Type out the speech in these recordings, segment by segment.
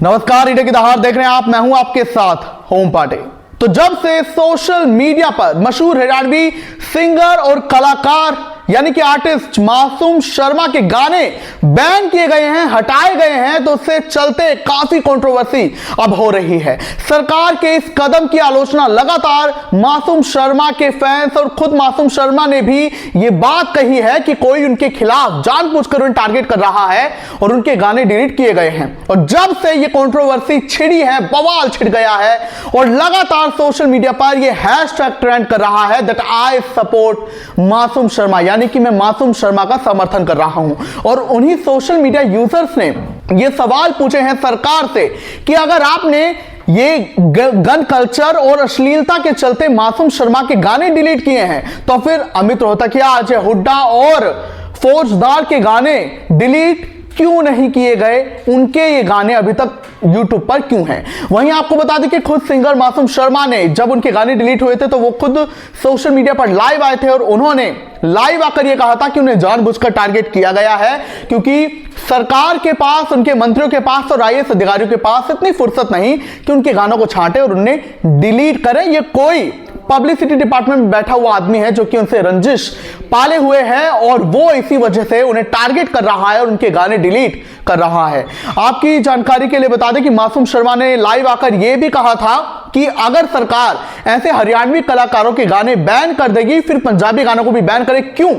नमस्कार, इंडिया की दहाड़ देख रहे हैं आप। मैं हूं आपके साथ होम पाटे। तो जब से सोशल मीडिया पर मशहूर हरियाणवी सिंगर और कलाकार यानी कि आर्टिस्ट मासूम शर्मा के गाने बैन किए गए हैं, हटाए गए हैं, तो उससे चलते काफी कंट्रोवर्सी अब हो रही है। सरकार के इस कदम की आलोचना लगातार मासूम शर्मा के फैंस और खुद मासूम शर्मा ने भी ये बात कही है कि कोई उनके खिलाफ जानबूझकर उन्हें टारगेट कर रहा है और उनके गाने डिलीट किए गए हैं। और जब से ये कंट्रोवर्सी छिड़ी है, बवाल छिड़ गया है और लगातार सोशल मीडिया पर ये हैशटैग ट्रेंड कर रहा है that I support Masoom Sharma, यानी कि मैं मासूम शर्मा का समर्थन कर रहा हूं। और उन्हीं सोशल मीडिया यूजर्स ने ये सवाल पूछे हैं सरकार से कि अगर आपने ये गन कल्चर और अश्लीलता के चलते मासूम शर्मा के गाने डिलीट किए हैं, तो फिर अमित रोहतकिया, अजय हुड्डा और फौजदार के गाने डिलीट क्यों नहीं किए गए? उनके ये गाने अभी तक YouTube पर क्यों हैं? वहीं आपको बता दें कि खुद सिंगर मासूम शर्मा ने जब उनके गाने डिलीट हुए थे तो वो खुद सोशल मीडिया पर लाइव आए थे और उन्होंने लाइव आकर ये कहा था कि उन्हें जानबूझकर टारगेट किया गया है, क्योंकि सरकार के पास, उनके मंत्रियों के पास और IAS अधिकारियों के पास इतनी फुर्सत नहीं कि उनके गानों को छांटे और उन्हें डिलीट करें। ये कोई पब्लिसिटी डिपार्टमेंट में बैठा हुआ आदमी है जो कि उनसे रंजिश पाले हुए हैं और वो इसी वजह से उन्हें टारगेट कर रहा है और उनके गाने डिलीट कर रहा है। आपकी जानकारी के लिए बता दें कि मासूम शर्मा ने लाइव आकर यह भी कहा था कि अगर सरकार ऐसे हरियाणवी कलाकारों के गाने बैन कर देगी, फिर पंजाबी गानों को भी बैन करे। क्यों?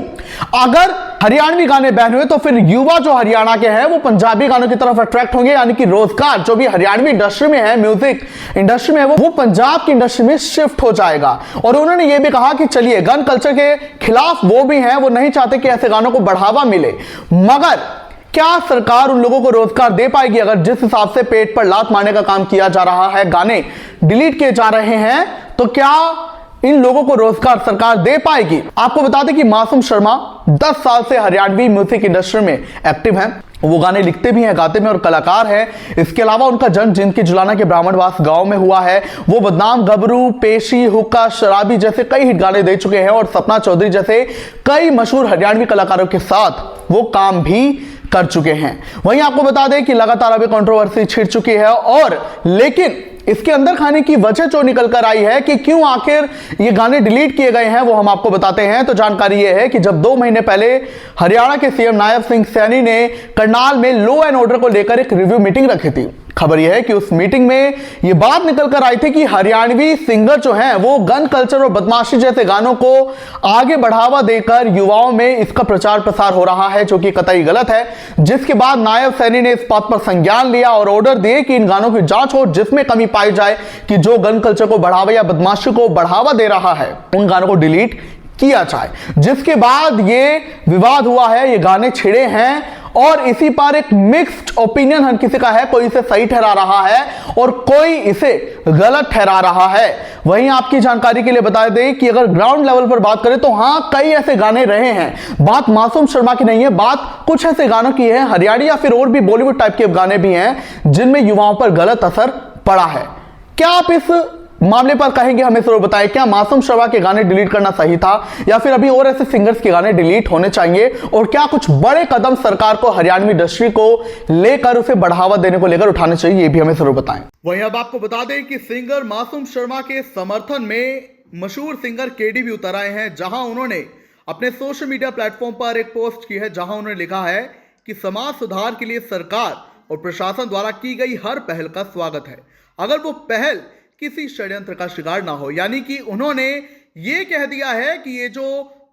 अगर हरियाणवी गाने बैन हुए तो फिर युवा जो हरियाणा के हैं वो पंजाबी गानों की तरफ अट्रैक्ट होंगे, यानी कि रोजगार जो भी हरियाणवी इंडस्ट्री में है, म्यूजिक इंडस्ट्री में है, वो पंजाब की इंडस्ट्री में शिफ्ट हो जाएगा। और उन्होंने ये भी कहा कि चलिए, गन कल्चर के खिलाफ वो भी हैं, वो नहीं चाहते कि ऐसे गानों को बढ़ावा मिले, मगर क्या सरकार उन लोगों को रोजगार दे पाएगी? अगर जिस हिसाब से पेट पर लात मारने का काम किया जा रहा है, गाने डिलीट किए जा रहे हैं, तो क्या इन लोगों को रोजगार सरकार दे पाएगी? आपको बता दें कि मासूम शर्मा 10 साल से हरियाणवी म्यूजिक इंडस्ट्री में एक्टिव हैं। वो गाने लिखते भी हैं, गाते भी और कलाकार हैं। इसके अलावा उनका जन्म जिनकी जुलाना के ब्राह्मणवास गांव में हुआ है। वो बदनाम, गबरू, पेशी, हुक्का, शराबी जैसे कई हिट गाने दे चुके हैं और सपना चौधरी जैसे कई मशहूर हरियाणवी कलाकारों के साथ वो काम भी कर चुके हैं। वहीं आपको बता दें कि लगातार अभी कंट्रोवर्सी छिड़ चुकी है और लेकिन इसके अंदर खाने की वजह जो निकल कर आई है कि क्यों आखिर ये गाने डिलीट किए गए हैं, वो हम आपको बताते हैं। तो जानकारी ये है कि जब 2 महीने पहले हरियाणा के CM नायब सिंह सैनी ने करनाल में लॉ एंड ऑर्डर को लेकर एक रिव्यू मीटिंग रखी थी। खबर यह है कि उस मीटिंग में यह बात निकल कर आई थी कि हरियाणवी सिंगर जो हैं वो गन कल्चर और बदमाशी जैसे गानों को आगे बढ़ावा देकर युवाओं में इसका प्रचार प्रसार हो रहा है, जो कि कतई गलत है। जिसके बाद नायब सैनी ने इस बात पर संज्ञान लिया और ऑर्डर दिए कि इन गानों की जांच हो, जिसमें कमी पाई जाए कि जो गन कल्चर को बढ़ावा या बदमाशी को बढ़ावा दे रहा है उन गानों को डिलीट किया जाए। जिसके बाद ये विवाद हुआ है, ये गाने छिड़े हैं और इसी पर एक मिक्स्ड ओपिनियन हर किसी का है। कोई इसे सही ठहरा रहा है और कोई इसे गलत ठहरा रहा है। वहीं आपकी जानकारी के लिए बता दें कि अगर ग्राउंड लेवल पर बात करें तो हाँ, कई ऐसे गाने रहे हैं। बात मासूम शर्मा की नहीं है, बात कुछ ऐसे गानों की है, हरियाणवी या फिर और भी बॉलीवुड टाइप के गाने भी हैं जिनमें युवाओं पर गलत असर पड़ा है। क्या आप इस मामले पर कहेंगे? हमें जरूर बताएं, क्या मासूम शर्मा के गाने डिलीट करना सही था या फिर अभी और ऐसे सिंगर्स के गाने डिलीट होने चाहिए? और क्या कुछ बड़े कदम सरकार को हरियाणवी इंडस्ट्री को लेकर उसे बढ़ावा देने को लेकर उठाने चाहिए? ये भी हमें जरूर बताएं। वहीं अब आपको बता दें कि सिंगर मासूम शर्मा के समर्थन में मशहूर सिंगर KD भी उतर आए हैं, जहां उन्होंने अपने सोशल मीडिया प्लेटफॉर्म पर एक पोस्ट की है, जहां उन्होंने लिखा है कि समाज सुधार के लिए सरकार और प्रशासन द्वारा की गई हर पहल का स्वागत है, अगर वो पहल किसी षड्यंत्र का शिकार ना हो। यानी कि उन्होंने ये कह दिया है कि ये जो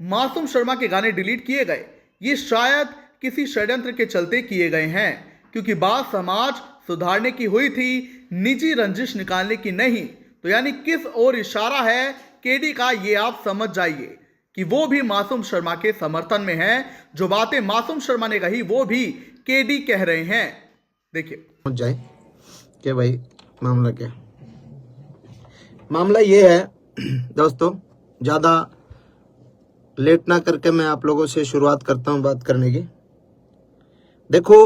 मासूम शर्मा के गाने डिलीट किए गए, ये शायद किसी षड्यंत्र के चलते किए गए हैं, क्योंकि बात समाज सुधारने की हुई थी, निजी रंजिश निकालने की नहीं। तो यानी किस ओर इशारा है KD का, ये आप समझ जाइए कि वो भी मासूम शर्मा के समर्थन में हैं। जो बातें मासूम शर्मा ने कही वो भी KD कह रहे हैं। देखिए, पहुंच जाए कि भाई मामला क्या। मामला ये है दोस्तों, ज़्यादा लेट ना करके मैं आप लोगों से शुरुआत करता हूं बात करने की। देखो,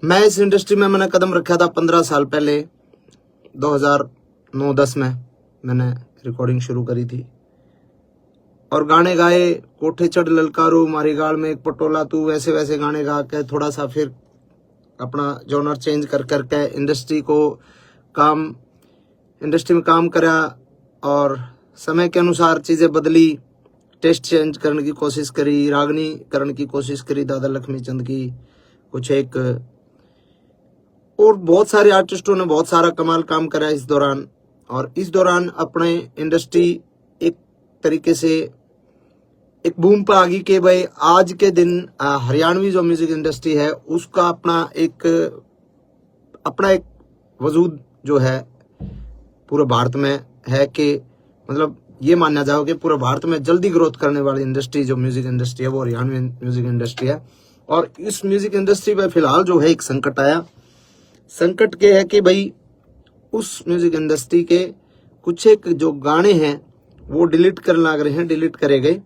मैं इस इंडस्ट्री में मैंने कदम रखा था 15 साल पहले, 2009-10 में मैंने रिकॉर्डिंग शुरू करी थी और गाने गाए, कोठे चढ़ ललकारू, मारी गाल में एक पटोला तू, वैसे वैसे गाने गा के थोड़ा सा फिर अपना जॉनर चेंज कर करके इंडस्ट्री में काम करा और समय के अनुसार चीज़ें बदली, टेस्ट चेंज करने की कोशिश करी, रागनी करने की कोशिश करी दादा लक्ष्मी चंद की, कुछ एक और बहुत सारे आर्टिस्टों ने बहुत सारा कमाल काम करा इस दौरान। और इस दौरान अपने इंडस्ट्री एक तरीके से एक बूम पर आ गई कि भाई आज के दिन हरियाणवी जो म्यूजिक इंडस्ट्री है उसका अपना एक वजूद जो है पूरे भारत में है, कि मतलब ये माना जाओ कि पूरे भारत में जल्दी ग्रोथ करने वाली इंडस्ट्री जो म्यूजिक इंडस्ट्री है वो हरियाणवी म्यूजिक इंडस्ट्री है। और इस म्यूजिक इंडस्ट्री में फिलहाल जो है एक संकट आया। संकट के है कि भाई उस म्यूजिक इंडस्ट्री के कुछ एक जो गाने हैं वो डिलीट करने लग रहे हैं, डिलीट करे गए,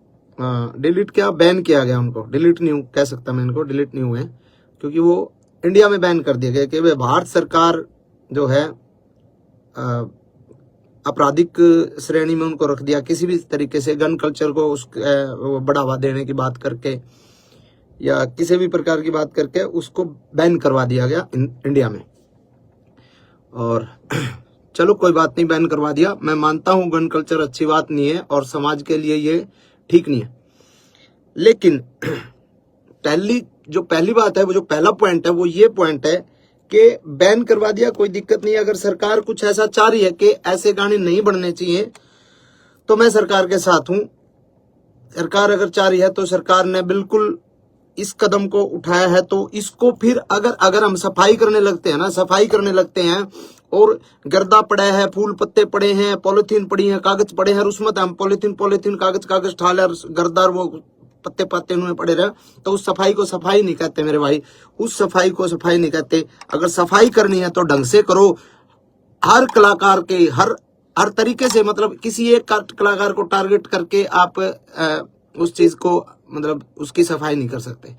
डिलीट क्या बैन किया गया उनको, डिलीट नहीं कह सकता मैं इनको, डिलीट नहीं हुए क्योंकि वो इंडिया में बैन कर दिया गया कि भाई भारत सरकार जो है आपराधिक श्रेणी में उनको रख दिया, किसी भी तरीके से गन कल्चर को बढ़ावा देने की बात करके या किसी भी प्रकार की बात करके उसको बैन करवा दिया गया इंडिया में। और चलो कोई बात नहीं, बैन करवा दिया, मैं मानता हूं गन कल्चर अच्छी बात नहीं है और समाज के लिए ये ठीक नहीं है। लेकिन पहली बात है, वो जो पहला पॉइंट है वो ये पॉइंट है कि बैन करवा दिया, कोई दिक्कत नहीं है। अगर सरकार कुछ ऐसा चाह रही है कि ऐसे गाने नहीं बनने चाहिए तो मैं सरकार के साथ हूं। सरकार अगर चाह रही है तो सरकार ने बिल्कुल इस कदम को उठाया है, तो इसको फिर अगर हम सफाई करने लगते हैं और गर्दा पड़ा है, फूल पत्ते पड़े हैं, पॉलिथीन पड़ी है, कागज पड़े हैं, उसमें हम पॉलिथीन कागज ठाले और गर्दा वो पत्ते उन्हें पड़े रहे, तो उस सफाई को सफाई नहीं कहते मेरे भाई, उस सफाई को सफाई नहीं कहते। अगर सफाई करनी है तो ढंग से करो, हर कलाकार के हर तरीके से, मतलब किसी एक कलाकार को टारगेट करके आप उस चीज को मतलब उसकी सफाई नहीं कर सकते।